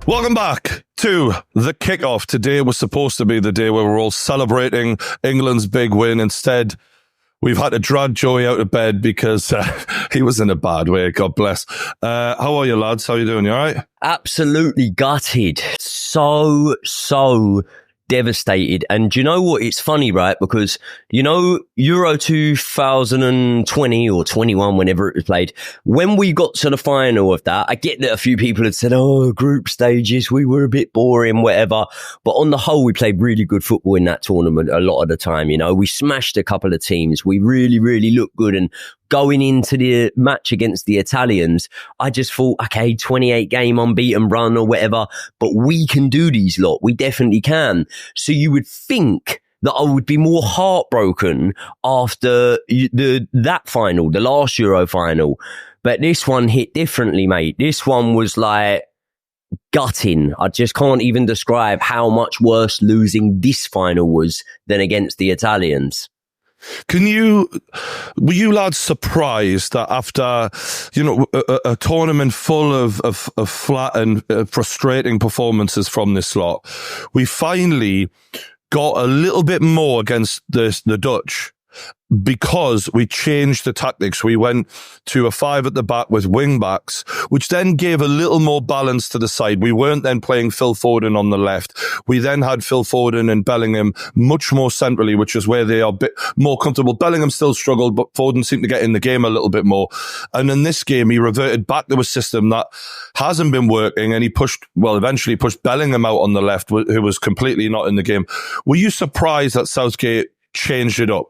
Welcome back to the kickoff. Today was supposed to be the day where we're all celebrating England's big win. Instead, we've had to drag Joey out of bed because he was in a bad way. God bless. How are you, lads? How are you doing? You all right? Absolutely gutted. So devastated. And do you know what? It's funny, right? Because, you know, Euro 2020 or 21, whenever it was played, when we got to the final of that, I get that a few people had said, oh, group stages, we were a bit boring, whatever. But on the whole, we played really good football in that tournament a lot of the time. You know, we smashed a couple of teams. We really looked good. And going into the match against the Italians, I just thought, okay, 28 game unbeaten run or whatever, but we can do these lot. We definitely can. So you would think that I would be more heartbroken after that final, the last Euro final. But this one hit differently, mate. This one was like gutting. I just can't even describe how much worse losing this final was than against the Italians. Were you lads surprised that after, you know, a tournament full of flat and frustrating performances from this lot, we finally got a little bit more against the Dutch? Because we changed the tactics. We went to a 5 at the back with wing backs, which then gave a little more balance to the side. We weren't then playing Phil Foden on the left. We then had Phil Foden and Bellingham much more centrally, which is where they are a bit more comfortable. Bellingham still struggled, but Foden seemed to get in the game a little bit more. And in this game, he reverted back to a system that hasn't been working, and he eventually pushed Bellingham out on the left, who was completely not in the game. Were you surprised that Southgate changed it up?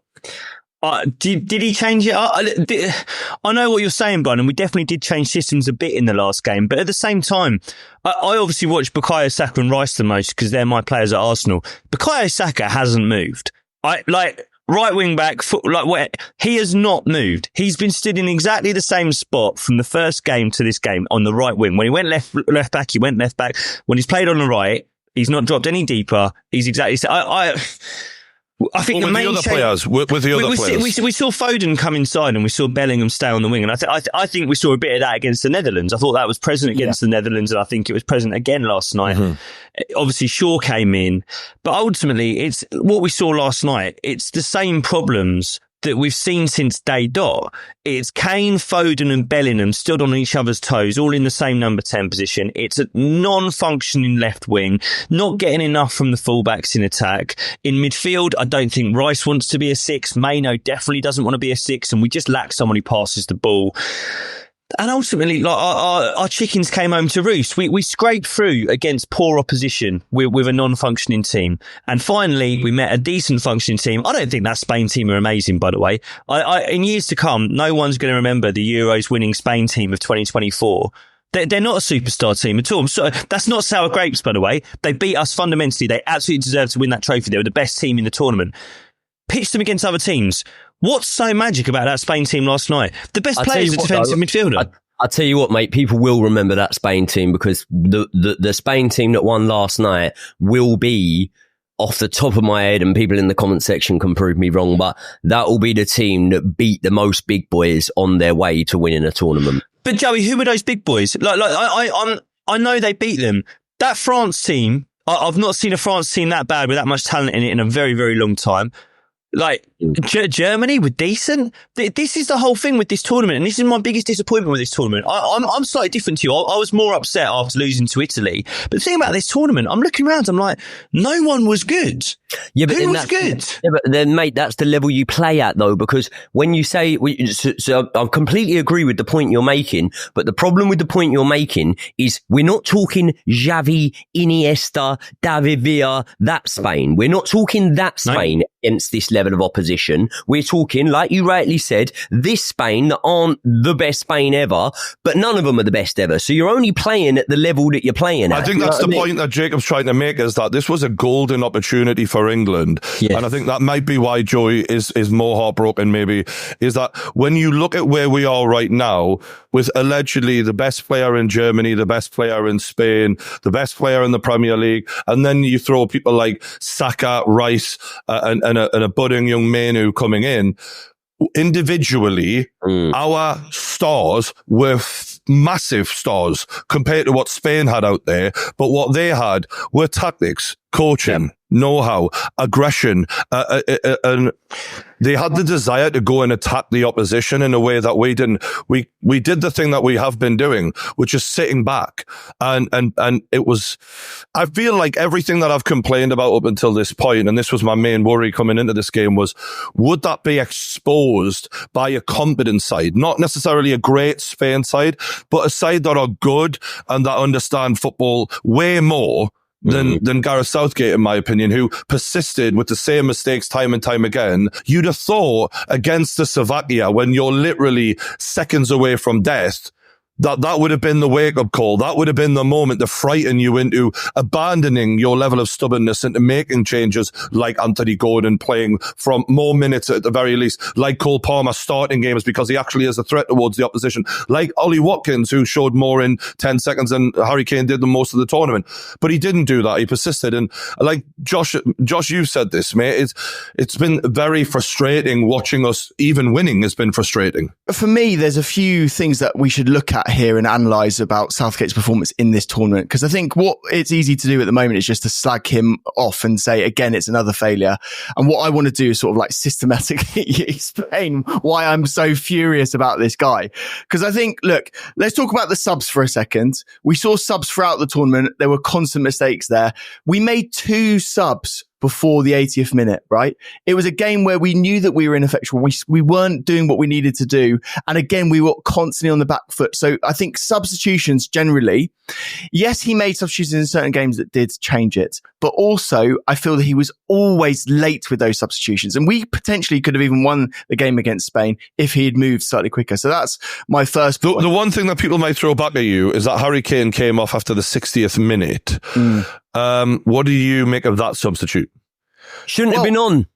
Did he change it? I know what you're saying, Brian, and we definitely did change systems a bit in the last game. But at the same time, I obviously watch Bukayo Saka and Rice the most because they're my players at Arsenal. Bukayo Saka hasn't moved. Right wing back, he has not moved. He's been stood in exactly the same spot from the first game to this game on the right wing. When he went left back, he went left back. When he's played on the right, he's not dropped any deeper. He's exactly the same. I think the main with the other players. We saw Foden come inside and we saw Bellingham stay on the wing, and I think we saw a bit of that against the Netherlands. I thought that was present against the Netherlands, and I think it was present again last night. Mm-hmm. Obviously, Shaw came in, but ultimately, it's what we saw last night. It's the same problems that we've seen since day dot. It's Kane, Foden and Bellingham stood on each other's toes, all in the same number 10 position. It's a non-functioning left wing, not getting enough from the fullbacks in attack. In midfield, I don't think Rice wants to be a 6. Maino definitely doesn't want to be a 6, and we just lack someone who passes the ball. And ultimately, like our chickens came home to roost. We scraped through against poor opposition with a non-functioning team. And finally, we met a decent functioning team. I don't think that Spain team are amazing, by the way. In years to come, no one's going to remember the Euros winning Spain team of 2024. They're not a superstar team at all. So that's not sour grapes, by the way. They beat us fundamentally. They absolutely deserve to win that trophy. They were the best team in the tournament. Pitched them against other teams. What's so magic about that Spain team last night? The best player is a defensive midfielder. I'll tell you what, mate, people will remember that Spain team because the Spain team that won last night will be, off the top of my head, and people in the comment section can prove me wrong, but that will be the team that beat the most big boys on their way to winning a tournament. But Joey, who were those big boys? I know they beat them. That France team, I've not seen a France team that bad with that much talent in it in a very, very long time. Like, Germany were decent. This is the whole thing with this tournament, and this is my biggest disappointment with this tournament. I'm slightly different to you. I was more upset after losing to Italy. But the thing about this tournament, I'm looking around, I'm like, no one was good. Yeah, but who was good? Yeah, but then, mate, that's the level you play at, though, because when you say, so I completely agree with the point you're making, but the problem with the point you're making is we're not talking Xavi, Iniesta, David Villa, that Spain. We're not talking that Spain against this level of opposition. We're talking, like you rightly said, this Spain that aren't the best Spain ever, but none of them are the best ever. So you're only playing at the level that you're playing at. I think that's the point that Jacob's trying to make, is that this was a golden opportunity for England. Yes. And I think that might be why Joey is more heartbroken, maybe, is that when you look at where we are right now, with allegedly the best player in Germany, the best player in Spain, the best player in the Premier League, and then you throw people like Saka, Rice, and a budding young Mainu coming in, individually, our stars were massive stars compared to what Spain had out there. But what they had were tactics, coaching, know-how, aggression, and they had the desire to go and attack the opposition in a way that we didn't. We did the thing that we have been doing, which is sitting back. And it was, I feel like everything that I've complained about up until this point, and this was my main worry coming into this game, was would that be exposed by a competent side? Not necessarily a great Spain side, but a side that are good and that understand football way more than Gareth Southgate, in my opinion, who persisted with the same mistakes time and time again. You'd have thought against the Slovakia, when you're literally seconds away from death, that would have been the wake-up call. That would have been the moment to frighten you into abandoning your level of stubbornness, into making changes like Anthony Gordon playing from more minutes at the very least, like Cole Palmer starting games because he actually is a threat towards the opposition, like Ollie Watkins, who showed more in 10 seconds than Harry Kane did the most of the tournament. But he didn't do that. He persisted. And like Josh, you said this, mate. It's been very frustrating watching us. Even winning has been frustrating. For me, there's a few things that we should look at here and analyse about Southgate's performance in this tournament, because I think what it's easy to do at the moment is just to slag him off and say, again, it's another failure. And what I want to do is sort of like systematically explain why I'm so furious about this guy. Because I think, look, let's talk about the subs for a second. We saw subs throughout the tournament. There were constant mistakes there. We made 2 subs before the 80th minute, right? It was a game where we knew that we were ineffectual. We weren't doing what we needed to do. And again, we were constantly on the back foot. So I think substitutions generally, yes, he made substitutions in certain games that did change it. But also, I feel that he was always late with those substitutions. And we potentially could have even won the game against Spain if he had moved slightly quicker. So that's my first point. The one thing that people might throw back at you is that Harry Kane came off after the 60th minute. What do you make of that substitute? Shouldn't have been on.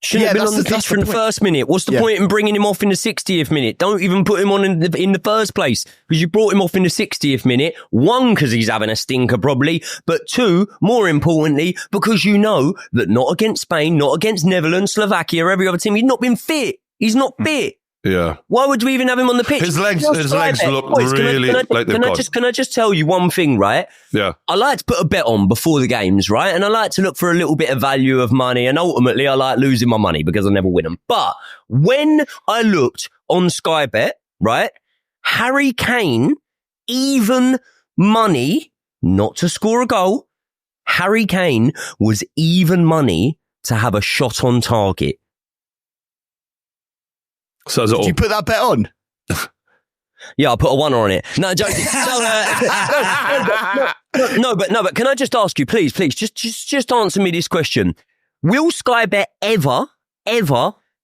Shouldn't have been on the pitch from the first minute. What's the point in bringing him off in the 60th minute? Don't even put him on in the first place, because you brought him off in the 60th minute. 1, because he's having a stinker probably, but 2, more importantly, because you know that not against Spain, not against Netherlands, Slovakia, every other team, he's not been fit. He's not fit. Yeah. Why would we even have him on the pitch? His legs look really like they've got. Can I just tell you one thing, right? Yeah. I like to put a bet on before the games, right? And I like to look for a little bit of value of money. And ultimately, I like losing my money because I never win them. But when I looked on Sky Bet, right, Harry Kane, even money, not to score a goal, Harry Kane was even money to have a shot on target. So did you put that bet on? Yeah, I put a 1 on it. No, joking. No, but can I just ask you, please, just answer me this question. Will Sky Bet ever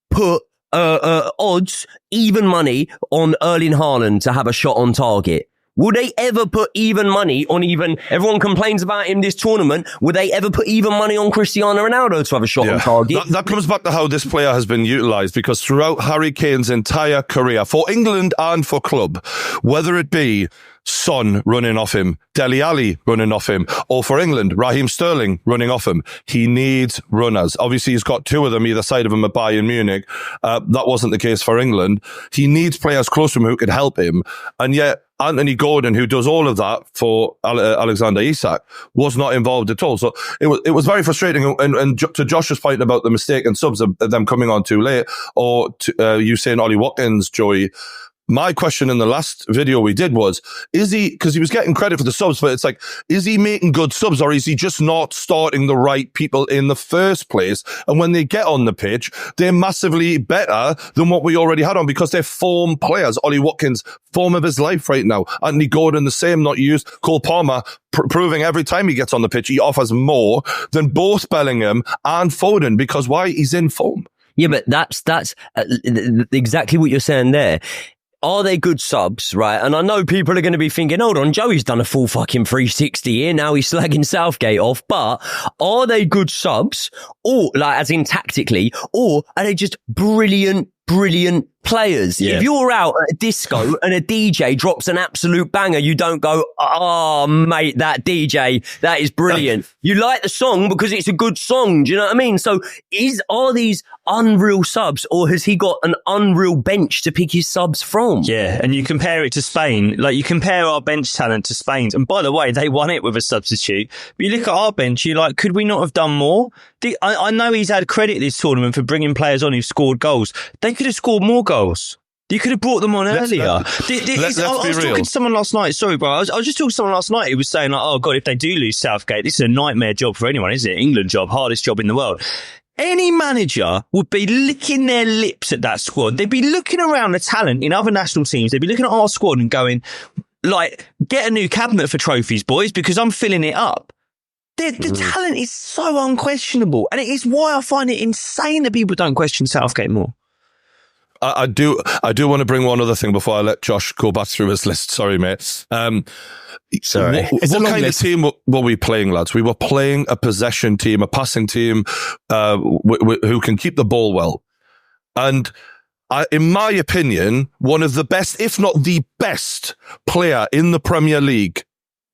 put odds, even money on Erling Haaland to have a shot on target? Will they ever put even money on everyone complains about him this tournament, would they ever put even money on Cristiano Ronaldo to have a shot on target? That comes back to how this player has been utilised, because throughout Harry Kane's entire career, for England and for club, whether it be Son running off him, Dele Alli running off him, or for England, Raheem Sterling running off him, he needs runners. Obviously, he's got 2 of them either side of him at Bayern Munich. That wasn't the case for England. He needs players close to him who could help him. And yet, Anthony Gordon, who does all of that for Alexander Isak, was not involved at all. So it was very frustrating. And to Josh's point about the mistake and subs of them coming on too late, or you saying Ollie Watkins, Joey, my question in the last video we did was, is he, because he was getting credit for the subs, but it's like, is he making good subs, or is he just not starting the right people in the first place? And when they get on the pitch, they're massively better than what we already had on, because they're form players. Ollie Watkins, form of his life right now. Anthony Gordon, the same, not used. Cole Palmer, proving every time he gets on the pitch, he offers more than both Bellingham and Foden, because why? He's in form. Yeah, but that's exactly what you're saying there. Are they good subs, right? And I know people are going to be thinking, hold on, Joey's done a full fucking 360 here. Now he's slagging Southgate off. But are they good subs, or like as in tactically, or are they just brilliant players. Yeah. If you're out at a disco and a DJ drops an absolute banger, you don't go, oh, mate, that DJ, that is brilliant. You like the song because it's a good song. Do you know what I mean? So are these unreal subs, or has he got an unreal bench to pick his subs from? Yeah, and you compare it to Spain, like you compare our bench talent to Spain's, and by the way, they won it with a substitute. But you look at our bench, you're like, could we not have done more? I know he's had credit this tournament for bringing players on who've scored goals. They could have scored more goals. You could have brought them on earlier. I was talking to someone last night. Sorry, bro. I was just talking to someone last night who was saying, like, oh, God, if they do lose Southgate, this is a nightmare job for anyone, isn't it? England job, hardest job in the world. Any manager would be licking their lips at that squad. They'd be looking around the talent in other national teams. They'd be looking at our squad and going, like, get a new cabinet for trophies, boys, because I'm filling it up. The talent is so unquestionable. And it is why I find it insane that people don't question Southgate more. I do want to bring one other thing before I let Josh go back through his list. Sorry, mate. Sorry. What kind of team were we playing, lads? We were playing a possession team, a passing team, who can keep the ball well. And in my opinion, one of the best, if not the best player in the Premier League,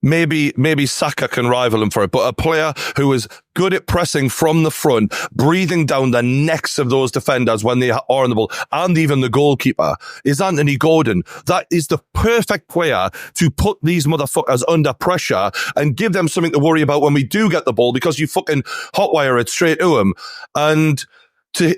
maybe Saka can rival him for it, but a player who is good at pressing from the front, breathing down the necks of those defenders when they are on the ball, and even the goalkeeper, is Anthony Gordon. That is the perfect player to put these motherfuckers under pressure and give them something to worry about when we do get the ball, because you fucking hotwire it straight to him. And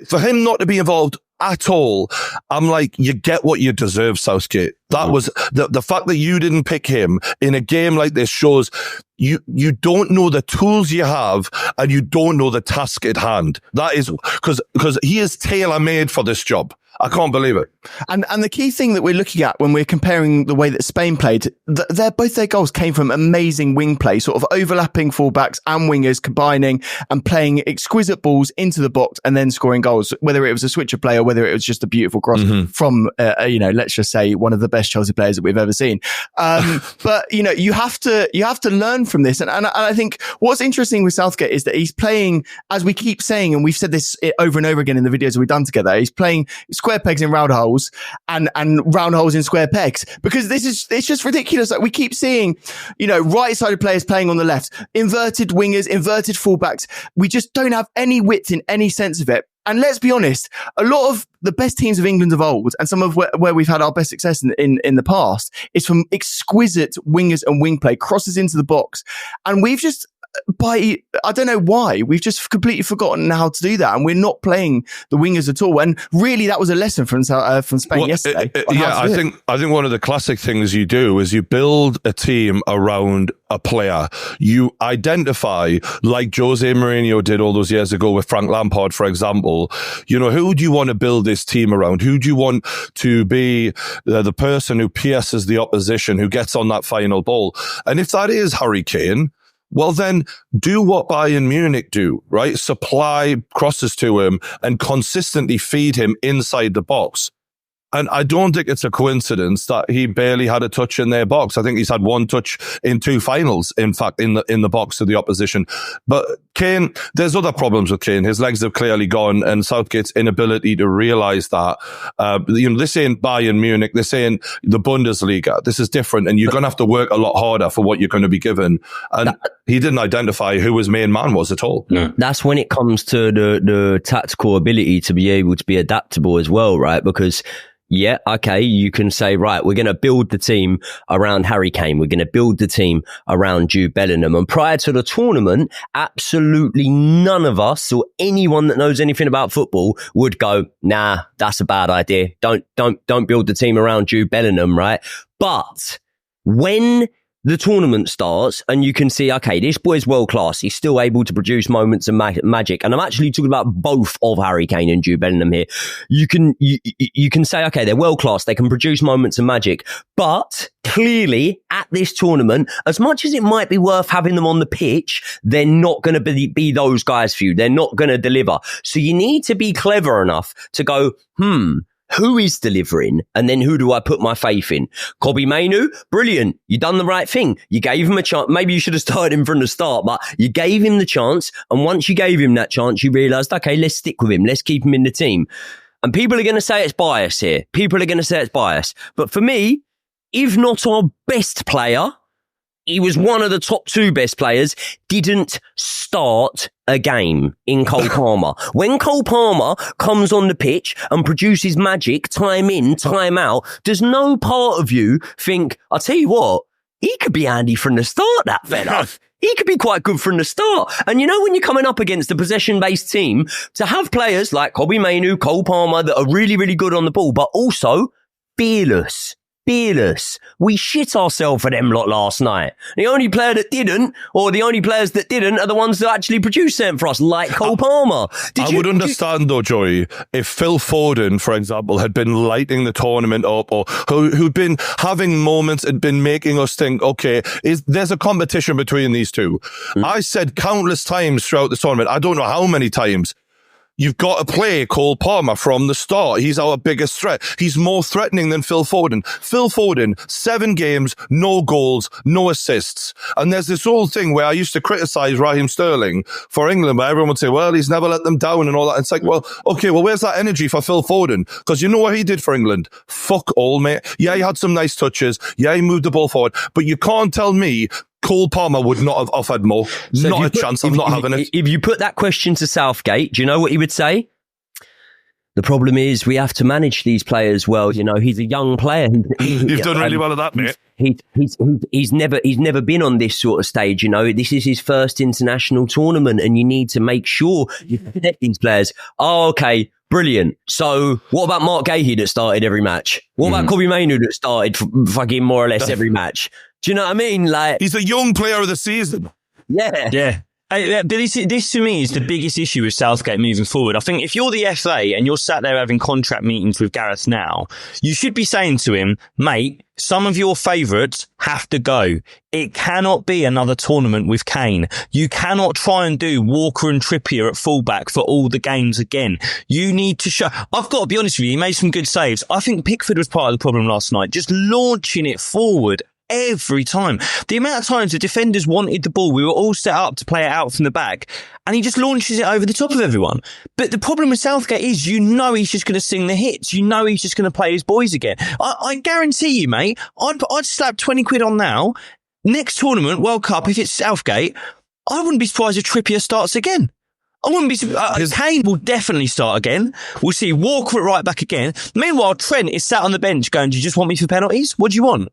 for him not to be involved at all, I'm like, you get what you deserve, Southgate. That was the fact that you didn't pick him in a game like this shows you don't know the tools you have, and you don't know the task at hand. That is because he is tailor-made for this job. I can't believe it. And the key thing that we're looking at when we're comparing the way that Spain played, both their goals came from amazing wing play, sort of overlapping fullbacks and wingers combining and playing exquisite balls into the box and then scoring goals, whether it was a switch of play or whether it was just a beautiful cross from, let's just say one of the best Chelsea players that we've ever seen. But, you have to learn from this. And I think what's interesting with Southgate is that he's playing, as we keep saying, and we've said this over and over again in the videos we've done together, he's playing square pegs in round holes and round holes in square pegs, because it's just ridiculous. Like we keep seeing, right-sided players playing on the left, inverted wingers, inverted fullbacks. We just don't have any width in any sense of it. And let's be honest, a lot of the best teams of England of old, and some of where we've had our best success in the past, is from exquisite wingers and wing play, crosses into the box. And we've just, I don't know why, we've just completely forgotten how to do that, and we're not playing the wingers at all. And really, that was a lesson from Spain yesterday. I think one of the classic things you do is you build a team around a player. You identify, like Jose Mourinho did all those years ago with Frank Lampard, for example. Who do you want to build this team around? Who do you want to be the person who pierces the opposition, who gets on that final ball? And if that is Harry Kane, well, then do what Bayern Munich do, right? Supply crosses to him and consistently feed him inside the box. And I don't think it's a coincidence that he barely had a touch in their box. I think he's had one touch in 2 finals, in fact, in the box of the opposition. But Kane, there's other problems with Kane. His legs have clearly gone, and Southgate's inability to realise that. This ain't Bayern Munich. This ain't the Bundesliga. This is different, and you're going to have to work a lot harder for what you're going to be given. And he didn't identify who his main man was at all. No. That's when it comes to the tactical ability to be able to be adaptable as well, right? Because yeah, okay, you can say, right, we're going to build the team around Harry Kane. We're going to build the team around Jude Bellingham. And prior to the tournament, absolutely none of us or anyone that knows anything about football would go, nah, that's a bad idea. Don't build the team around Jude Bellingham, right? But when the tournament starts and you can see, okay, this boy's world class. He's still able to produce moments of magic. And I'm actually talking about both of Harry Kane and Jude Bellingham here. You can say, okay, they're world class. They can produce moments of magic. But clearly at this tournament, as much as it might be worth having them on the pitch, they're not going to be those guys for you. They're not going to deliver. So you need to be clever enough to go, who is delivering? And then who do I put my faith in? Kobbie Mainoo, brilliant. You done the right thing. You gave him a chance. Maybe you should have started him from the start, but you gave him the chance. And once you gave him that chance, you realised, okay, let's stick with him. Let's keep him in the team. And people are going to say it's bias here. But for me, if not our best player, he was one of the top 2 best players, didn't start a game in Cole Palmer. When Cole Palmer comes on the pitch and produces magic time in, time out, does no part of you think, I'll tell you what, he could be handy from the start, that fella. He could be quite good from the start. And you know, when you're coming up against a possession-based team, to have players like Kobbie Mainoo, Cole Palmer that are really, really good on the ball, but also fearless. We shit ourselves for them lot last night. The only player that didn't, or the only players that didn't, are the ones that actually produced something for us, like Cole Palmer. I would understand though, Joey, if Phil Foden, for example, had been lighting the tournament up, or who'd been having moments and been making us think, okay, there's a competition between these two. I said countless times throughout the tournament, I don't know how many times, you've got to play Cole Palmer from the start. He's our biggest threat. He's more threatening than Phil Foden. Phil Foden, 7 games, no goals, no assists. And there's this whole thing where I used to criticize Raheem Sterling for England, where everyone would say, well, he's never let them down and all that. It's like, well, okay, well, where's that energy for Phil Foden? Because you know what he did for England? Fuck all, mate. Yeah, he had some nice touches. Yeah, he moved the ball forward. But you can't tell me Cole Palmer would not have offered more. So not a chance of not having it. If you put that question to Southgate, do you know what he would say? The problem is we have to manage these players well. You know, he's a young player. You've done really well at that, mate. He's never been on this sort of stage. You know, this is his first international tournament, and you need to make sure you connect these players. Oh, okay. Brilliant. So what about Mark Gahey that started every match? What about Kobbie Mainoo that started fucking more or less every match? Do you know what I mean? Like, he's a young player of the season. Yeah. But this to me is the biggest issue with Southgate moving forward. I think if you're the FA and you're sat there having contract meetings with Gareth now, you should be saying to him, mate, some of your favourites have to go. It cannot be another tournament with Kane. You cannot try and do Walker and Trippier at fullback for all the games again. You need to show. I've got to be honest with you, he made some good saves. I think Pickford was part of the problem last night, just launching it forward every time. The amount of times the defenders wanted the ball, we were all set up to play it out from the back, and he just launches it over the top of everyone. But the problem with Southgate is, you know, he's just going to sing the hits. You know, he's just going to play his boys again. I guarantee you, mate, I'd slap 20 quid on now. Next tournament, World Cup, if it's Southgate, I wouldn't be surprised if Trippier starts again. I wouldn't be Kane will definitely start again. We'll see Walker at right back again. Meanwhile, Trent is sat on the bench going, do you just want me for penalties? What do you want?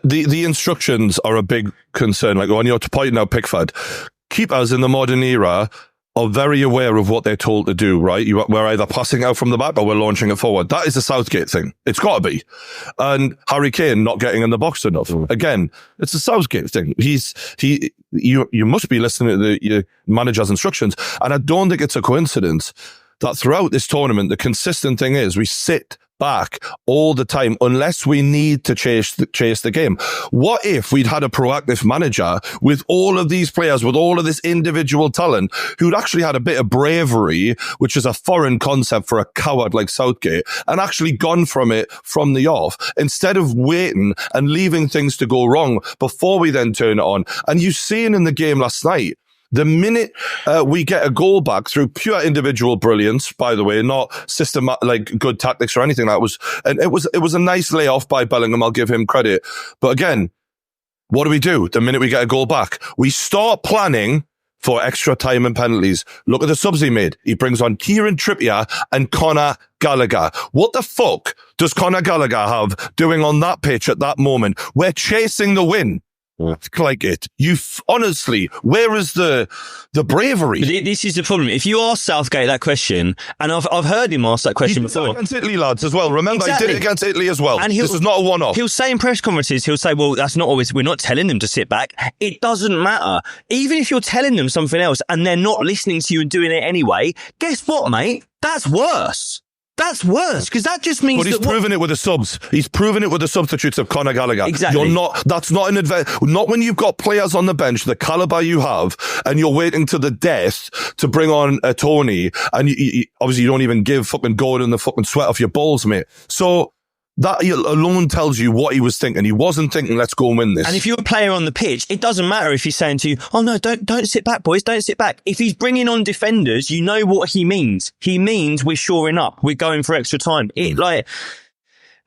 The instructions are a big concern. Like when you're pointing out Pickford, keepers in the modern era are very aware of what they're told to do, right? We're either passing out from the back or we're launching it forward. That is a Southgate thing. It's got to be. And Harry Kane not getting in the box enough. Again, it's a Southgate thing. You must be listening to your manager's instructions. And I don't think it's a coincidence that throughout this tournament, the consistent thing is we sit back all the time unless we need to chase the game. What if we'd had a proactive manager with all of these players, with all of this individual talent, who'd actually had a bit of bravery, which is a foreign concept for a coward like Southgate, and actually gone from it from the off, instead of waiting and leaving things to go wrong before we then turn it on. And you've seen in the game last night, the minute we get a goal back through pure individual brilliance, by the way, not systematic, like good tactics or anything, it was a nice layoff by Bellingham. I'll give him credit. But again, what do? The minute we get a goal back, we start planning for extra time and penalties. Look at the subs he made. He brings on Kieran Trippier and Conor Gallagher. What the fuck does Conor Gallagher have doing on that pitch at that moment? We're chasing the win. Like it. Honestly, where is the bravery? But this is the problem. If you ask Southgate that question, and I've heard him ask that question before. Against Italy, lads, as well. Remember, Exactly. He did it against Italy as well. And this is not a one-off. He'll say in press conferences, he'll say, well, that's not always, we're not telling them to sit back. It doesn't matter. Even if you're telling them something else and they're not listening to you and doing it anyway, guess what, mate? That's worse. That's worse, because that just means. But he's proven it with the subs. He's proven it with the substitutes of Conor Gallagher. Exactly. That's not an advantage. Not when you've got players on the bench, the caliber you have, and you're waiting to the death to bring on a Tony, and obviously you don't even give fucking Gordon the fucking sweat off your balls, mate. So That alone tells you what he was thinking. He wasn't thinking, let's go and win this. And if you're a player on the pitch, it doesn't matter if he's saying to you, oh no, don't sit back, boys, don't sit back. If he's bringing on defenders, you know what he means. He means we're shoring up. We're going for extra time.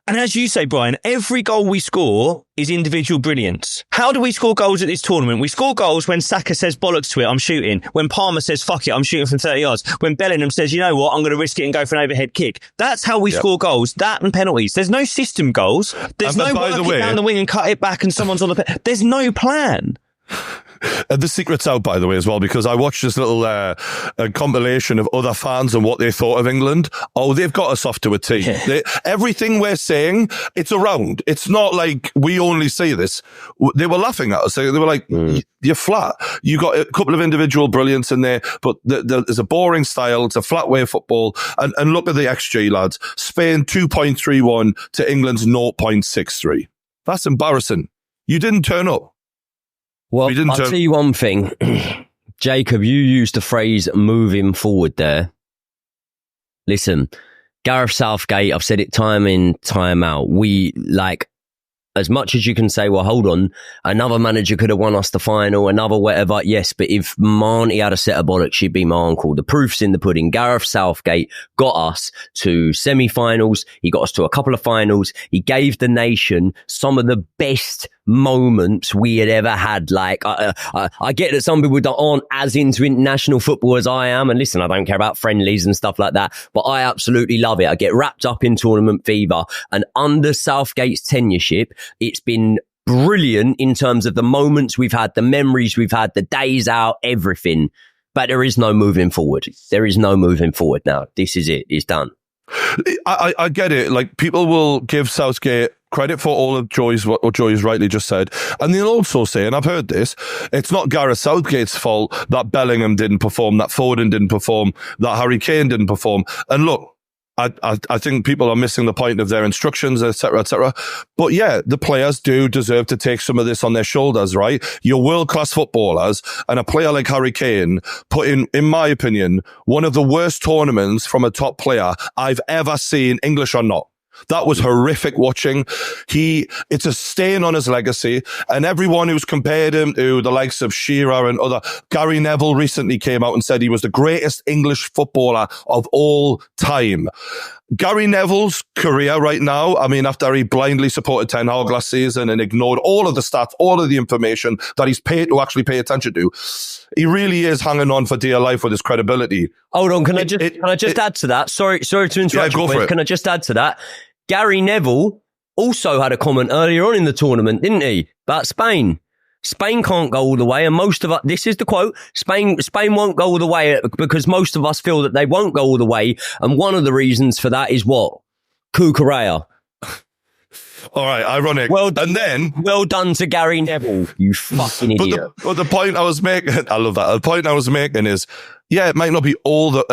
And as you say, Brian, every goal we score is individual brilliance. How do we score goals at this tournament? We score goals when Saka says bollocks to it, I'm shooting. When Palmer says fuck it, I'm shooting from 30 yards. When Bellingham says, you know what, I'm going to risk it and go for an overhead kick. That's how we score goals. That and penalties. There's no system goals. There's no work it down the wing and cut it back and someone's on the... There's no plan. The secret's out, by the way, as well, because I watched this little compilation of other fans and what they thought of England. Oh, they've got us off to a T. Everything we're saying, it's around. It's not like we only say this. They were laughing at us. They were like, you're flat. You got a couple of individual brilliance in there, but there's a boring style. It's a flat way of football. And look at the XG, lads. Spain 2.31 to England's 0.63. That's embarrassing. You didn't turn up. Well, I'll tell you one thing. Jacob, you used the phrase moving forward there. Listen, Gareth Southgate, I've said it time in, time out. As much as you can say, well, hold on, another manager could have won us the final, another whatever. Yes, but if Marnie had a set of bollocks, she'd be my uncle. The proof's in the pudding. Gareth Southgate got us to semi-finals. He got us to a couple of finals. He gave the nation some of the best moments we had ever had. Like, I get that some people aren't as into international football as I am. And listen, I don't care about friendlies and stuff like that, but I absolutely love it. I get wrapped up in tournament fever. And under Southgate's tenureship, it's been brilliant in terms of the moments we've had, the memories we've had, the days out, everything. But there is no moving forward. There is no moving forward now. This is it. It's done. I get it. Like, people will give Southgate credit for all of what Joy's rightly just said. And they'll also say, and I've heard this, it's not Gareth Southgate's fault that Bellingham didn't perform, that Foden didn't perform, that Harry Kane didn't perform. And look, I think people are missing the point of their instructions, etc., etc. But yeah, the players do deserve to take some of this on their shoulders, right? You're world-class footballers, and a player like Harry Kane put in my opinion, one of the worst tournaments from a top player I've ever seen, English or not. That was horrific watching. It's a stain on his legacy, and everyone who's compared him to the likes of Shearer and Gary Neville recently came out and said he was the greatest English footballer of all time. Gary Neville's career right now, I mean, after he blindly supported Ten Hag last season and ignored all of the stats, all of the information that he's paid to actually pay attention to, he really is hanging on for dear life with his credibility. Hold on, can I just add to that? Sorry to interrupt. Yeah, go for it. Can I just add to that? Gary Neville also had a comment earlier on in the tournament, didn't he? About Spain. Spain can't go all the way, and most of us, this is the quote, Spain won't go all the way because most of us feel that they won't go all the way, and one of the reasons for that is what? Cucurella. All right, ironic. Well done to Gary Neville, you fucking idiot. But the point I was making, I love that. The point I was making is, yeah, it might not be all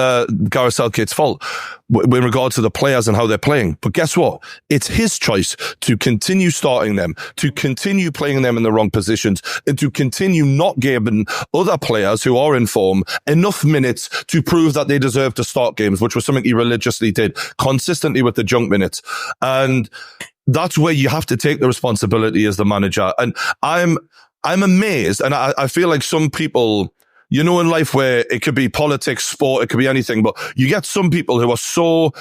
Gareth Southgate's fault with regard to the players and how they're playing. But guess what? It's his choice to continue starting them, to continue playing them in the wrong positions, and to continue not giving other players who are in form enough minutes to prove that they deserve to start games, which was something he religiously did consistently with the junk minutes. And that's where you have to take the responsibility as the manager. And I'm amazed, and I feel like some people, you know, in life where it could be politics, sport, it could be anything, but you get some people who are so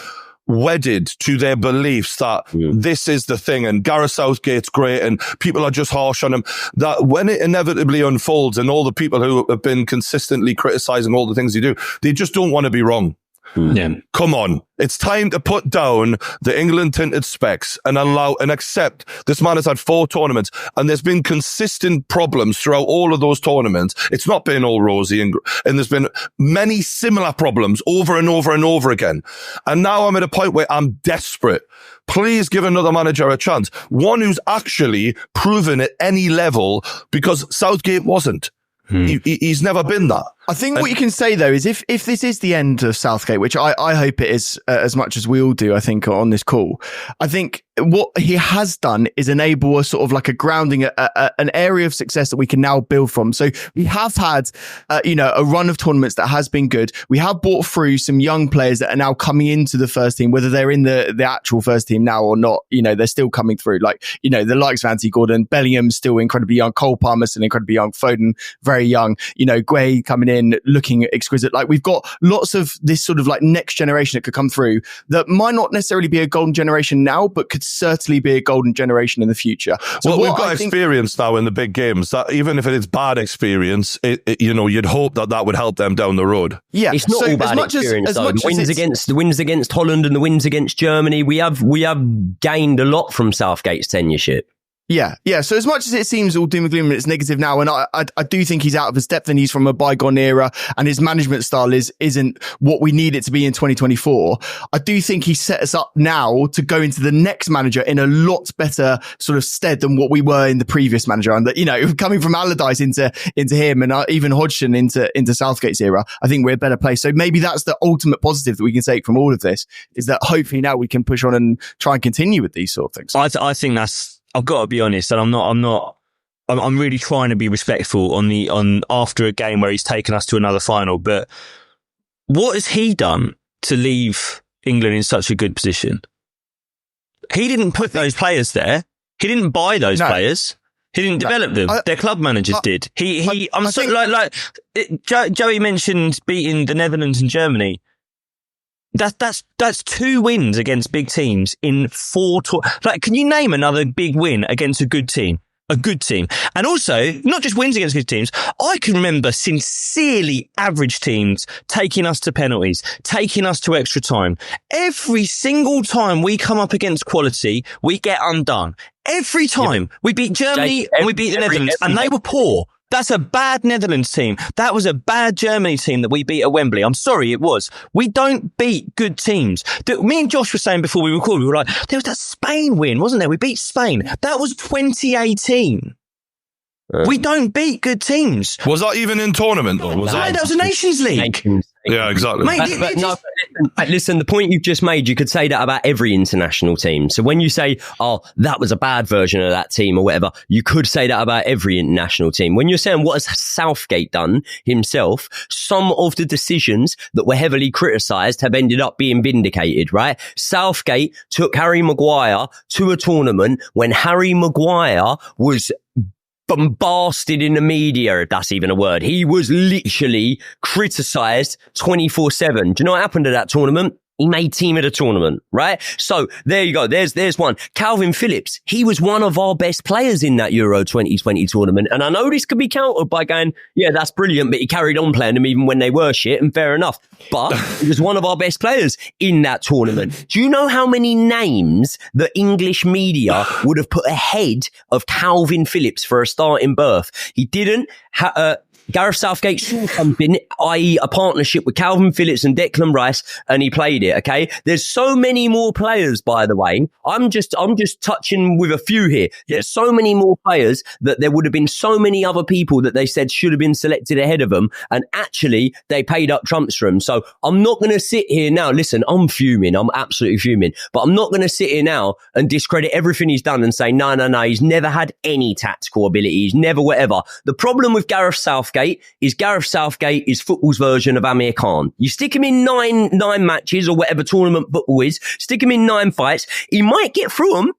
wedded to their beliefs that this is the thing and Gareth Southgate's great and people are just harsh on him, that when it inevitably unfolds and all the people who have been consistently criticizing all the things he do, they just don't want to be wrong. Yeah. Come on. It's time to put down the England tinted specs and allow and accept this man has had 4 tournaments and there's been consistent problems throughout all of those tournaments. It's not been all rosy and there's been many similar problems over and over and over again. And now I'm at a point where I'm desperate. Please give another manager a chance. One who's actually proven at any level, because Southgate wasn't. He's never been that. I think what you can say though is if this is the end of Southgate, which I hope it is, as much as we all do, I think on this call, I think what he has done is enable a sort of like a grounding, an area of success that we can now build from. So we have had, a run of tournaments that has been good. We have brought through some young players that are now coming into the first team, whether they're in the actual first team now or not. They're still coming through. Like, the likes of Anthony Gordon, Bellingham's still incredibly young, Cole Palmer's still incredibly young, Foden very young. Guay coming in looking exquisite. Like, we've got lots of this sort of like next generation that could come through that might not necessarily be a golden generation now, but could certainly be a golden generation in the future. So well, we've got experience now in the big games that even if it is bad experience, you'd hope that would help them down the road. Yeah, it's not all bad experience. The wins against Holland and the wins against Germany, we have gained a lot from Southgate's tenureship. Yeah. So as much as it seems all doom and gloom and it's negative now, and I do think he's out of his depth and he's from a bygone era and his management style isn't what we need it to be in 2024. I do think he set us up now to go into the next manager in a lot better sort of stead than what we were in the previous manager. And that, coming from Allardyce into him and even Hodgson into Southgate's era, I think we're a better place. So maybe that's the ultimate positive that we can take from all of this, is that hopefully now we can push on and try and continue with these sort of things. I think that's, I've got to be honest, and I'm really trying to be respectful on after a game where he's taken us to another final. But what has he done to leave England in such a good position? He didn't put those players there. He didn't buy those players. He didn't develop them. Their club managers did. Joey mentioned beating the Netherlands and Germany. That's 2 wins against big teams in 4 can you name another big win against a good team? A good team. And also, not just wins against good teams. I can remember sincerely average teams taking us to penalties, taking us to extra time. Every single time we come up against quality, we get undone. Every time. We beat Germany and we beat the Netherlands and they were poor. That's a bad Netherlands team. That was a bad Germany team that we beat at Wembley. I'm sorry, it was. We don't beat good teams. Me and Josh were saying before we recorded, we were like, there was that Spain win, wasn't there? We beat Spain. That was 2018. We don't beat good teams. Was that even in tournament? Or was that was a Nations League. Yeah, exactly. Mate, listen, the point you've just made, you could say that about every international team. So when you say, oh, that was a bad version of that team or whatever, you could say that about every international team. When you're saying what has Southgate done himself, some of the decisions that were heavily criticised have ended up being vindicated, right? Southgate took Harry Maguire to a tournament when Harry Maguire was bombasted in the media, if that's even a word. He was literally criticised 24/7. Do you know what happened to that tournament? He made team of the tournament, right? So there you go. There's one. Calvin Phillips, he was one of our best players in that Euro 2020 tournament. And I know this could be countered by going, yeah, that's brilliant, but he carried on playing them even when they were shit, and fair enough. But he was one of our best players in that tournament. Do you know how many names the English media would have put ahead of Calvin Phillips for a starting berth? He didn't. Gareth Southgate saw something, i.e. a partnership with Calvin Phillips and Declan Rice, and he played it, okay? There's so many more players, by the way. I'm just touching with a few here. There's so many more players that there would have been so many other people that they said should have been selected ahead of them, and actually they paid up trumps for them. So I'm not going to sit here now. Listen, I'm fuming. I'm absolutely fuming. But I'm not going to sit here now and discredit everything he's done and say, no, he's never had any tactical ability. He's never whatever. The problem with Gareth Southgate is football's version of Amir Khan. You stick him in nine matches or whatever tournament football is, stick him in 9 fights. He might get through them.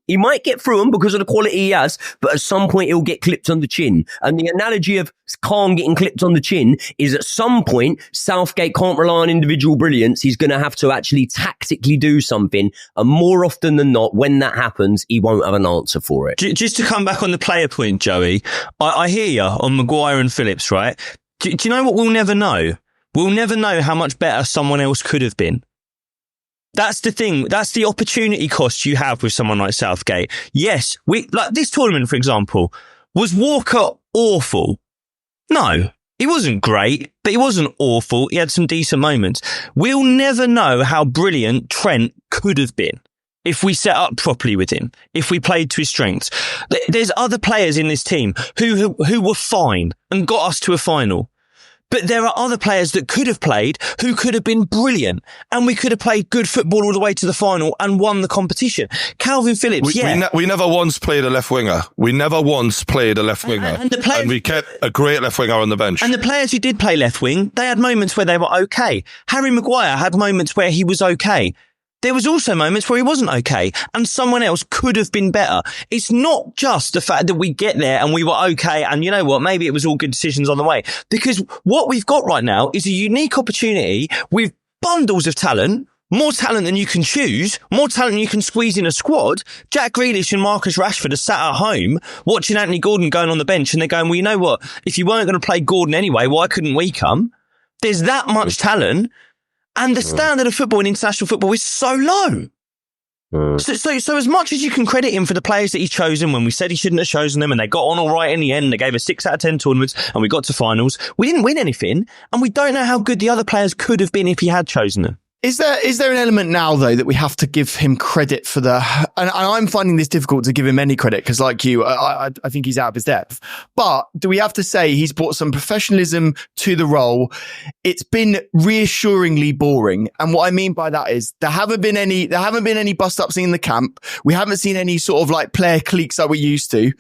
Because of the quality he has, but at some point he'll get clipped on the chin. And the analogy of Khan getting clipped on the chin is at some point Southgate can't rely on individual brilliance. He's going to have to actually tactically do something. And more often than not, when that happens, he won't have an answer for it. Just to come back on the player point, Joey, I hear you on Maguire and Phillips, right? Do you know what we'll never know? We'll never know how much better someone else could have been. That's the thing. That's the opportunity cost you have with someone like Southgate. Yes, like this tournament, for example, was Walker awful? No, he wasn't great, but he wasn't awful. He had some decent moments. We'll never know how brilliant Trent could have been if we set up properly with him, if we played to his strengths. There's other players in this team who were fine and got us to a final. But there are other players that could have played who could have been brilliant, and we could have played good football all the way to the final and won the competition. Calvin Phillips, we never once played a left winger. We never once played a left winger. And we kept a great left winger on the bench. And the players who did play left wing, they had moments where they were okay. Harry Maguire had moments where he was okay. There was also moments where he wasn't okay, and someone else could have been better. It's not just the fact that we get there and we were okay, and you know what, maybe it was all good decisions on the way. Because what we've got right now is a unique opportunity with bundles of talent, more talent than you can choose, more talent than you can squeeze in a squad. Jack Grealish and Marcus Rashford are sat at home watching Anthony Gordon going on the bench, and they're going, well, you know what, if you weren't going to play Gordon anyway, why couldn't we come? There's that much talent. And the standard of football in international football is so low. So as much as you can credit him for the players that he's chosen, when we said he shouldn't have chosen them and they got on all right in the end, they gave us 6 out of 10 tournaments and we got to finals, we didn't win anything, and we don't know how good the other players could have been if he had chosen them. Is there an element now, though, that we have to give him credit for and I'm finding this difficult to give him any credit because, like you, I think he's out of his depth. But do we have to say he's brought some professionalism to the role? It's been reassuringly boring. And what I mean by that is there haven't been any bust-ups in the camp. We haven't seen any sort of like player cliques like we used to.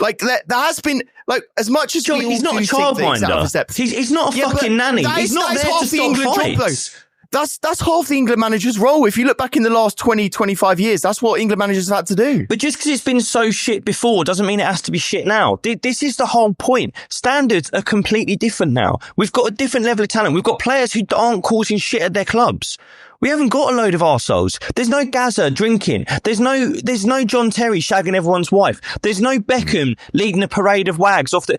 Like there has been, like, as much as he's not a childminder. He's not a fucking nanny. He's not there to stop fights. That's half the England manager's role. If you look back in the last 20, 25 years, that's what England managers have had to do. But just because it's been so shit before doesn't mean it has to be shit now. This is the whole point. Standards are completely different now. We've got a different level of talent. We've got players who aren't causing shit at their clubs. We haven't got a load of arseholes. There's no Gaza drinking. There's no John Terry shagging everyone's wife. There's no Beckham leading a parade of wags off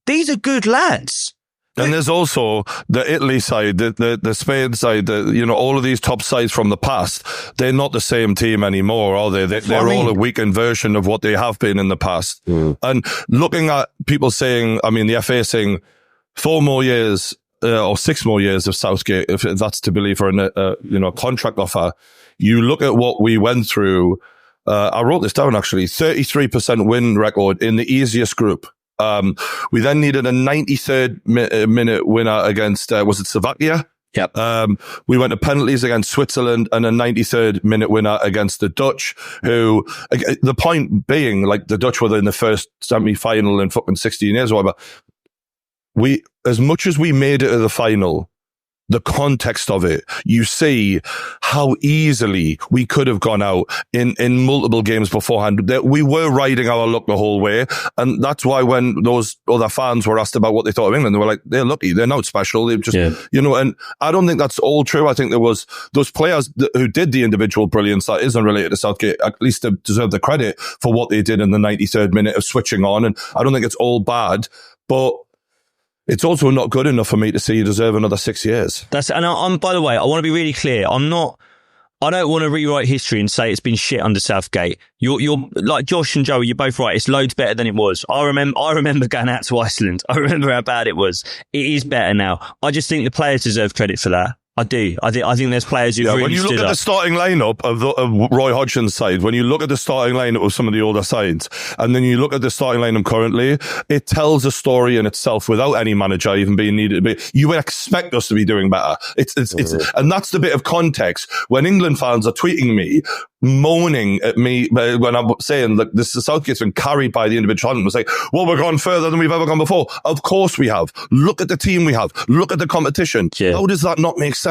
these are good lads. And there's also the Italy side, the Spain side, all of these top sides from the past. They're not the same team anymore, are they? They're all a weakened version of what they have been in the past. And looking at people saying, the FA saying 4 more years, or 6 more years of Southgate, if that's to believe, for a contract offer. You look at what we went through. I wrote this down actually, 33% win record in the easiest group. We then needed a 93rd minute winner against, was it Slovakia? Yep. We went to penalties against Switzerland and a 93rd minute winner against the Dutch, who, the point being, like, the Dutch were in the first semi-final in fucking 16 years or whatever. As much as we made it to the final, the context of it, you see how easily we could have gone out in multiple games beforehand. We were riding our luck the whole way. And that's why when those other fans were asked about what they thought of England, they were like, they're lucky. They're not special. They're just, and I don't think that's all true. I think there was those players who did the individual brilliance that isn't related to Southgate, at least they deserve the credit for what they did in the 93rd minute of switching on. And I don't think it's all bad, but it's also not good enough for me to say you deserve another 6 years. I'm, by the way, I want to be really clear. I don't want to rewrite history and say it's been shit under Southgate. You're like Josh and Joey, you're both right. It's loads better than it was. I remember going out to Iceland. I remember how bad it was. It is better now. I just think the players deserve credit for that. I do. I think there's players who really when you look at the starting lineup of Roy Hodgson's side, when you look at the starting lineup of some of the older sides, and then you look at the starting lineup currently, it tells a story in itself without any manager even being needed to be. You would expect us to be doing better. It's and that's the bit of context when England fans are tweeting me, moaning at me when I'm saying that this Southgate's been carried by the individual talent. It's like, well, we're gone further than we've ever gone before. Of course we have. Look at the team we have. Look at the competition. Yeah. How does that not make sense?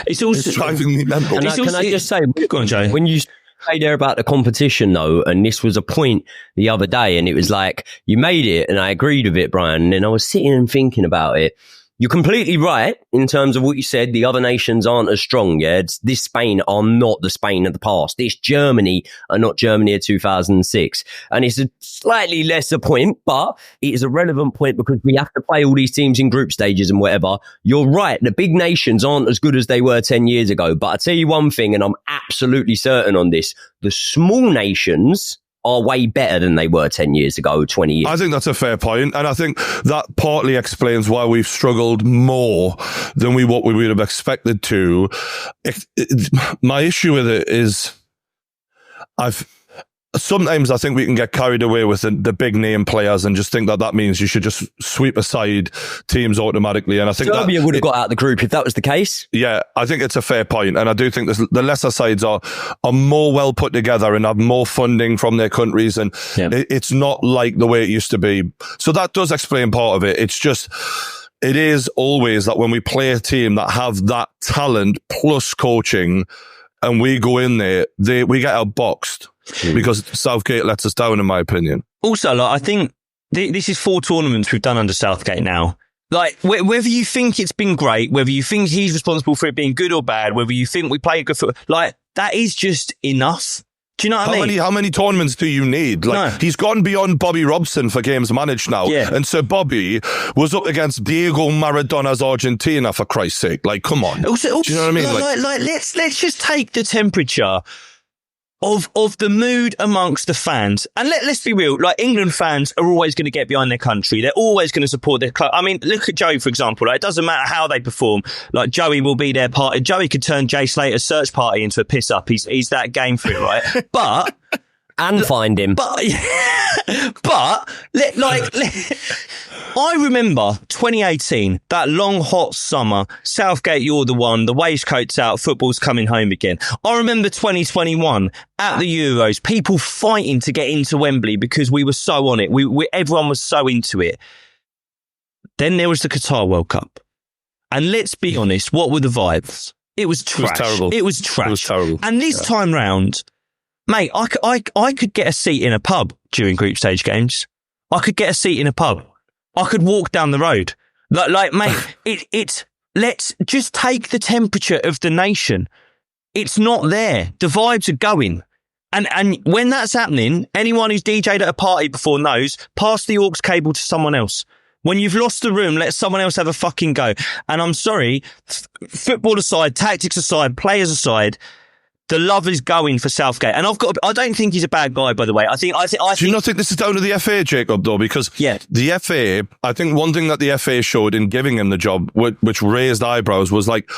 It's also driving me mental. Can I just say, go on, Jay. When you say there about the competition though, and this was a point the other day, and it was like, you made it, and I agreed with it, Brian, and then I was sitting and thinking about it. You're completely right in terms of what you said. The other nations aren't as strong. Yeah, this Spain are not the Spain of the past. This Germany are not Germany of 2006. And it's a slightly lesser point, but it is a relevant point because we have to play all these teams in group stages and whatever. You're right. The big nations aren't as good as they were 10 years ago. But I tell you one thing, and I'm absolutely certain on this, the small nations are way better than they were 10 years ago, 20 years. I think that's a fair point, and I think that partly explains why we've struggled more than what we would have expected to. My issue with it is sometimes I think we can get carried away with the big name players and just think that means you should just sweep aside teams automatically. And I think Serbia would have got out of the group if that was the case. Yeah, I think it's a fair point. And I do think the lesser sides are more well put together and have more funding from their countries. And it's not like the way it used to be. So that does explain part of it. It's just, it is always that when we play a team that have that talent plus coaching and we go in there, we get outboxed because Southgate lets us down, in my opinion. Also, like, I think this is 4 tournaments we've done under Southgate now. Like, whether you think it's been great, whether you think he's responsible for it being good or bad, whether you think we play good football, like, that is just enough. Do you know what I mean? How many tournaments do you need? Like, he's gone beyond Bobby Robson for games managed now. Yeah. And Sir Bobby was up against Diego Maradona's Argentina, for Christ's sake. Like, come on. Also, do you know what I mean? Like, let's just take the temperature of the mood amongst the fans. And let's be real, like, England fans are always going to get behind their country. They're always going to support their club. I mean, look at Joey, for example. Like, it doesn't matter how they perform. Like, Joey will be their party. Joey could turn Jay Slater's search party into a piss up. He's that game for it, right? But... And find him. But I remember 2018, that long, hot summer, Southgate, you're the one, the waistcoat's out, football's coming home again. I remember 2021, at the Euros, people fighting to get into Wembley because we were so on it. Everyone was so into it. Then there was the Qatar World Cup. And let's be honest, what were the vibes? It was trash. It was terrible. It was trash. It was terrible. And this time round... Mate, I could get a seat in a pub during group stage games. I could get a seat in a pub. I could walk down the road. Like mate, let's just take the temperature of the nation. It's not there. The vibes are going. And when that's happening, anyone who's DJ'd at a party before knows, pass the aux cable to someone else. When you've lost the room, let someone else have a fucking go. And I'm sorry, football aside, tactics aside, players aside, the love is going for Southgate. And I don't think he's a bad guy, by the way. Do you not think this is down to the FA, Jacob, though? Because the FA, I think one thing that the FA showed in giving him the job, which raised eyebrows, was like,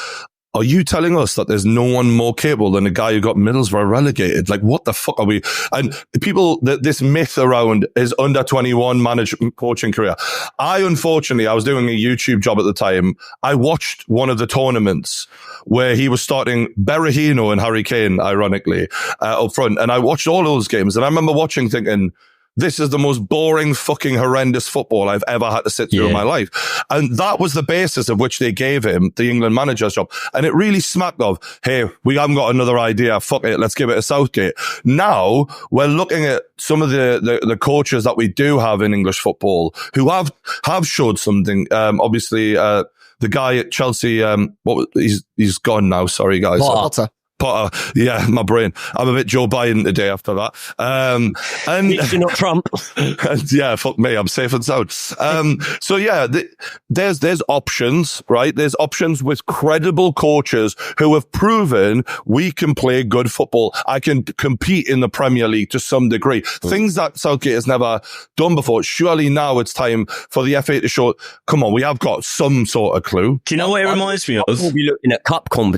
are you telling us that there's no one more capable than the guy who got Middlesbrough relegated? Like, what the fuck are we? And people, this myth around his under 21 management coaching career. I was doing a YouTube job at the time. I watched one of the tournaments where he was starting Berahino and Harry Kane, ironically, up front. And I watched all those games. And I remember watching thinking, this is the most boring, fucking horrendous football I've ever had to sit through in my life. And that was the basis of which they gave him the England manager's job. And it really smacked of, hey, we haven't got another idea. Fuck it. Let's give it to Southgate. Now we're looking at some of the coaches that we do have in English football who have showed something. Obviously, the guy at Chelsea, he's gone now. Sorry, guys. Potter. Yeah, my brain. I'm a bit Joe Biden today after that. And you're not Trump. Yeah, fuck me. I'm safe and sound. So yeah, there's options, right? There's options with credible coaches who have proven we can play good football. I can compete in the Premier League to some degree. Things that Southgate has never done before. Surely now it's time for the FA to show, come on, we have got some sort of clue. Do you know what it reminds me of? I'll be looking at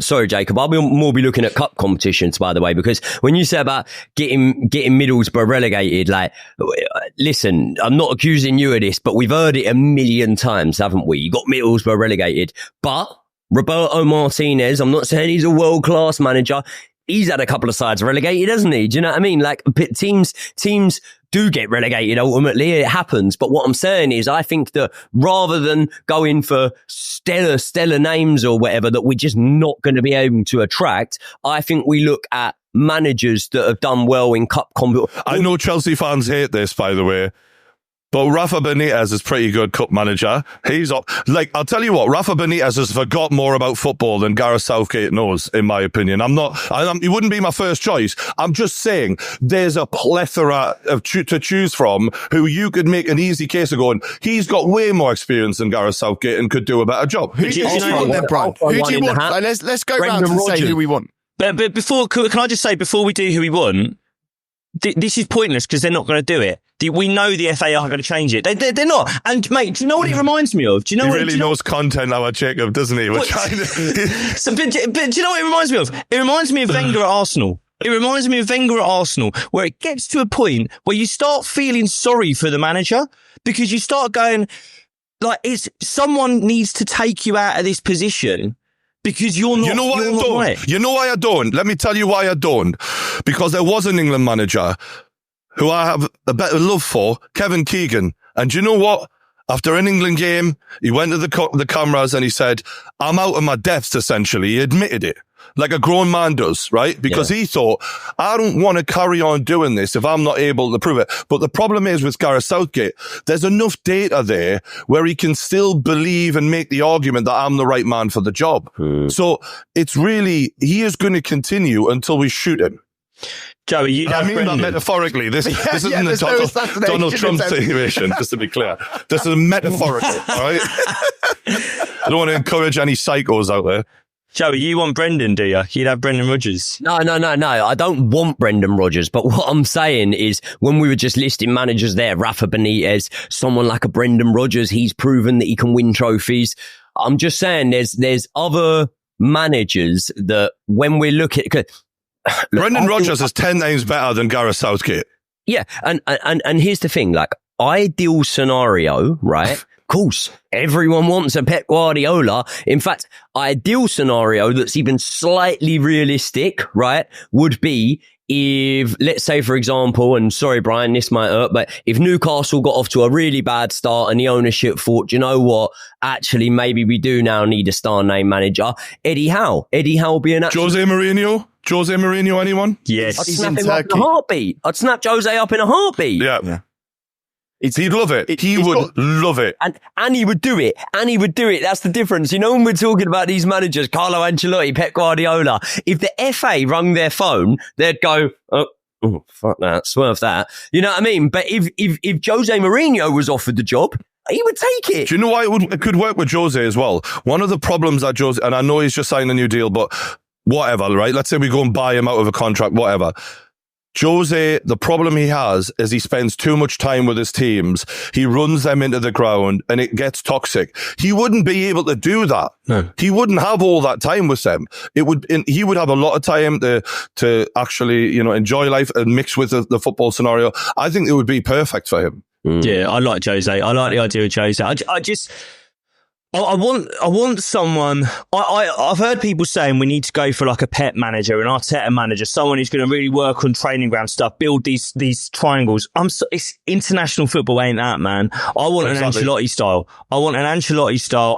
Sorry, Jacob. I'll be more be looking at cup competitions, by the way, because when you say about getting Middlesbrough relegated, like, listen, I'm not accusing you of this, but we've heard it a million times, haven't we? You got Middlesbrough relegated, but Roberto Martinez, I'm not saying he's a world-class manager, he's had a couple of sides relegated, hasn't he? Do you know what I mean? Like, teams do get relegated ultimately. It happens. But what I'm saying is, I think that rather than going for stellar names or whatever that we're just not going to be able to attract, I think we look at managers that have done well in cup competition. I know Chelsea fans hate this, by the way. But Rafa Benitez is pretty good cup manager. He's like, I'll tell you what, Rafa Benitez has forgot more about football than Gareth Southgate knows, in my opinion. He wouldn't be my first choice. I'm just saying there's a plethora to choose from who you could make an easy case of going, he's got way more experience than Gareth Southgate and could do a better job. Who do you want then, Brian? Who do you want? Let's go round and say who we want. But before, can I just say, before we do who we want, this is pointless because they're not going to do it. We know the FA aren't going to change it. They're not. And mate, do you know what it reminds me of? Do you know he really knows content now, Jacob, doesn't he? We're trying to... but do you know what it reminds me of? It reminds me of Wenger at Arsenal. It reminds me of Wenger at Arsenal, where it gets to a point where you start feeling sorry for the manager because you start going, like, someone needs to take you out of this position because you're not. You know why I don't? Right. You know why I don't? Let me tell you why I don't. Because there was an England manager who I have a better love for, Kevin Keegan. And do you know what? After an England game, he went to the cameras and he said, I'm out of my depths, essentially. He admitted it. Like a grown man does, right? Because he thought, I don't want to carry on doing this if I'm not able to prove it. But the problem is with Gareth Southgate, there's enough data there where he can still believe and make the argument that I'm the right man for the job. So it's really, he is going to continue until we shoot him. Joey, you I mean that metaphorically. This isn't the Donald Trump situation, just to be clear. This is metaphorical, all right? I don't want to encourage any psychos out there. Joey, you want Brendan, do you? You'd have Brendan Rodgers. No. I don't want Brendan Rodgers. But what I'm saying is when we were just listing managers there, Rafa Benitez, someone like a Brendan Rodgers, he's proven that he can win trophies. I'm just saying there's other managers that when we look at... Brendan Rodgers is 10 times better than Gareth Southgate. Yeah. And here's the thing, like, ideal scenario, right? Of course, everyone wants a Pep Guardiola. In fact, ideal scenario that's even slightly realistic, right, would be if, let's say, for example, and sorry, Brian, this might hurt, but if Newcastle got off to a really bad start and the ownership thought, you know what, actually, maybe we do now need a star name manager, Eddie Howe would be an actual... Jose Mourinho, anyone? Yes. I'd snap him up in a heartbeat. I'd snap Jose up in a heartbeat. Yeah. He'd love it. He would love it. And he would do it. That's the difference. You know, when we're talking about these managers, Carlo Ancelotti, Pep Guardiola, if the FA rung their phone, they'd go, oh, fuck that, swerve that. You know what I mean? But if Jose Mourinho was offered the job, he would take it. Do you know why it could work with Jose as well? One of the problems that Jose, and I know he's just signed a new deal, but whatever, right? Let's say we go and buy him out of a contract, whatever. Jose, the problem he has is he spends too much time with his teams. He runs them into the ground and it gets toxic. He wouldn't be able to do that. No. He wouldn't have all that time with them. He would have a lot of time to actually, enjoy life and mix with the football scenario. I think it would be perfect for him. Yeah, I like Jose. I like the idea of Jose. I want someone. I've heard people saying we need to go for like a Pep manager, an Arteta manager, someone who's going to really work on training ground stuff, build these triangles. It's international football, ain't that, man? I want an Ancelotti style.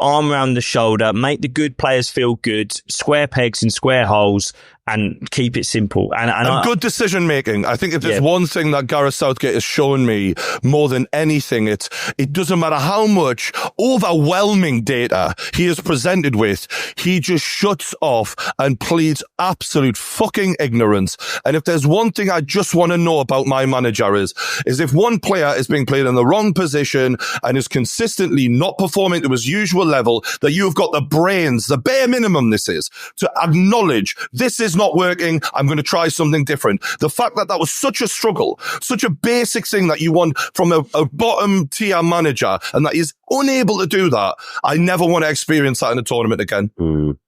Arm around the shoulder, make the good players feel good, square pegs in square holes, and keep it simple. And good decision making. I think if there's one thing that Gareth Southgate has shown me more than anything, it doesn't matter how much overwhelming data he is presented with, he just shuts off and pleads absolute fucking ignorance. And if there's one thing I just want to know about my manager is if one player is being played in the wrong position and is consistently not performing to his usual level, that you've got the brains, the bare minimum this is, to acknowledge this is not working, I'm going to try something different. The fact that was such a struggle, such a basic thing that you want from a bottom tier manager, and that he's unable to do that, I never want to experience that in a tournament again. Do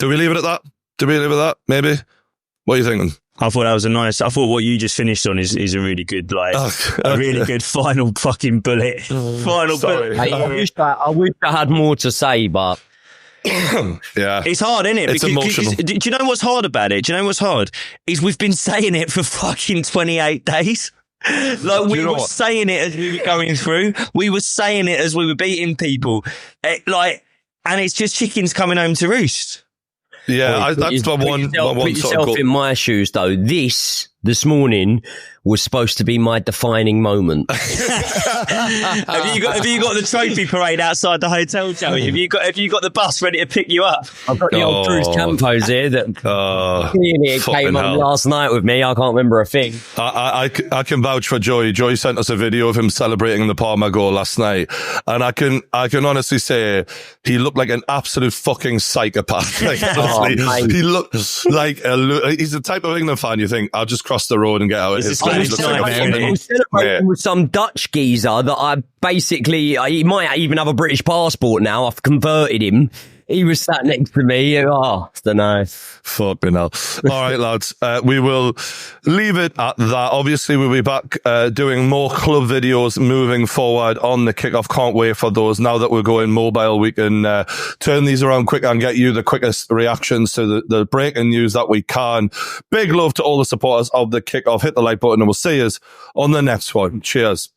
we leave it at that? Maybe? What are you thinking? I thought that was I thought what you just finished on is a really good, a really good final fucking bullet. Bullet. Hey, I wish I had more to say, but yeah, it's hard, isn't it? It's emotional. Do you know what's hard about it? Do you know what's hard? Is we've been saying it for fucking 28 days. Like we were saying it as we were going through. We were saying it as we were beating people. And it's just chickens coming home to roost. Yeah, that's the one. Put yourself in my shoes, though. This morning was supposed to be my defining moment. Have you got the trophy parade outside the hotel, Joey? Have you got the bus ready to pick you up? I've got the old Cruz Campos here that came on last night with me. I can't remember a thing. I can vouch for Joey. Joey sent us a video of him celebrating the Parma goal last night, and I can honestly say he looked like an absolute fucking psychopath. Like, honestly, he looks like he's the type of England fan you think I'll just cross the road and get out. I was celebrating with some Dutch geezer that he might even have a British passport now. I've converted him. He was sat next to me. Oh, I don't know. Fucking hell. All right, lads. We will leave it at that. Obviously, we'll be back doing more club videos moving forward on the kickoff. Can't wait for those. Now that we're going mobile, we can turn these around quick and get you the quickest reactions to the breaking news that we can. Big love to all the supporters of the kickoff. Hit the like button and we'll see you on the next one. Cheers.